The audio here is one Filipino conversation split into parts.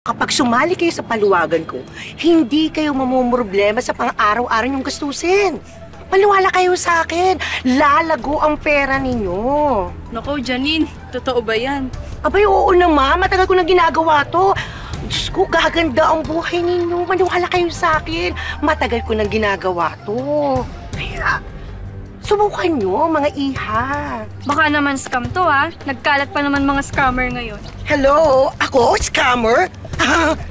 Kapag sumali kayo sa paluwagan ko, hindi kayo mamumroblema sa pang-araw-araw yung gastusin. Maniwala kayo sa akin, lalago ang pera ninyo. Naku, Janine, totoo ba yan? Abay, oo naman, matagal ko na ginagawa to. Diyos ko, gaganda ang buhay ninyo. Maniwala kayo sa akin, matagal ko na ginagawa to. Kaya, subukan nyo, mga iha. Baka naman scam to, ha? Nagkalat pa naman mga scammer ngayon. Hello? Ako? Scammer?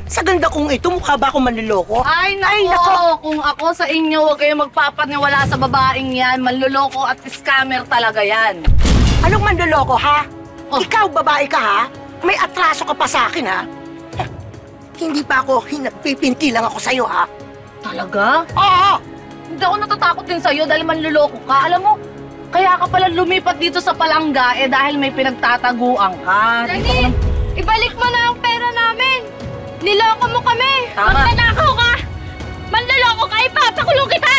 Sa ganda kong ito, mukha ba ako manluloko? Ay, nako! Kung ako sa inyo, huwag kayong magpapaniwala sa babaeng yan. Manluloko at scammer talaga yan. Anong manluloko, ha? Oh. Ikaw, babae ka, ha? May atraso ka pa sa akin, ha? Hindi pa ako pinagpipinti lang ako sa'yo, ha? Talaga? Oo! Hindi ako natatakot din sa'yo dahil manluloko ka. Alam mo, kaya ka pala lumipat dito sa palangga dahil may pinagtataguan ka. Janine, ibalik mo na ang pera namin! Niloko mo kami! Tama. Magnanakaw ka! Manloloko ka, ipapakulong kita!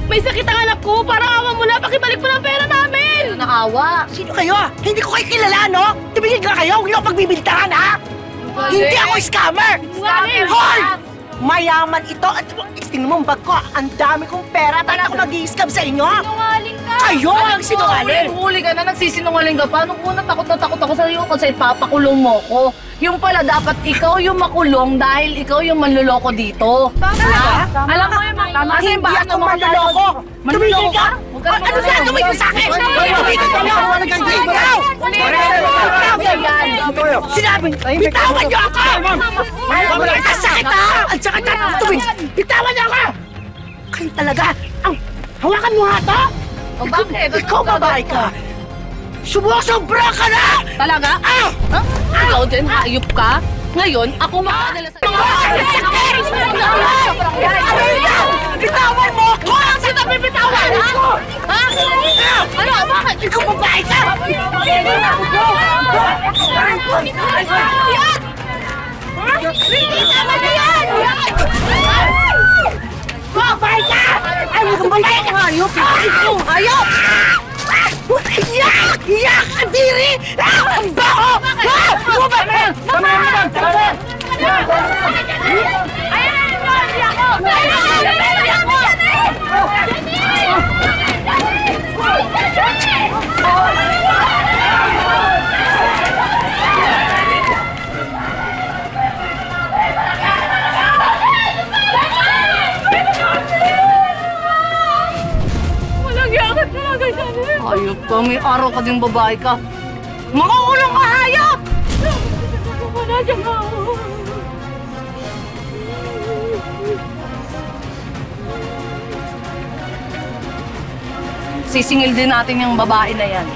May sakit ang anak ko! Parang awa mo na! Pakibalik mo na ang pera namin! Naawa! Sino kayo? Hindi ko kayo kilala, no? Tumigil ka kayo! Huwag niyo ako pagbibintangan, ha? Hindi ako scammer! Scammer! Hoy! Mayaman ito at tingnan mo ang bag ko. Ang dami kong pera. Bakit ako nag-i-scam sa inyo? Sinungaling ka! Kayo ang sinungaling! Huli ka na, nagsisinungaling ka pa. Nung una, takot na takot ako sa'yo kasi ipapakulong mo ko. Yung pala, dapat ikaw yung makulong dahil ikaw yung manluloko dito. Tama. Alam mo yung mga Tama, hindi ako manluloko! Tumigil ka! Ano gagawin mo sa akin? Tumigil ka na! Ikaw! Sinabi, bitawan niyo ako! Ang sakit, ha? Ang sakit, ha? Bitawan niyo ako! Kayo talaga! Hawakan mo nga ito! O bakit? Ikaw, babae ka! Sumusobra ka na! Talaga? Ah! Ikaw din, hayop ka? Ngayon, ako makakadala sa... Bitawan mo ako! Sino bibitawan, ha? Ha? Ano? Bakit? Ikaw, babae ka! Tama na yan! Babae ka! Ay, huwag kang babae ka! Hayop! Hayop! Yak! Yak! Kadiri! Ang baho! Lumabas! Hayop ka, may araw ka ding babae ka. Makukulong ka, hayop! Sisingil din natin yung babae na yan.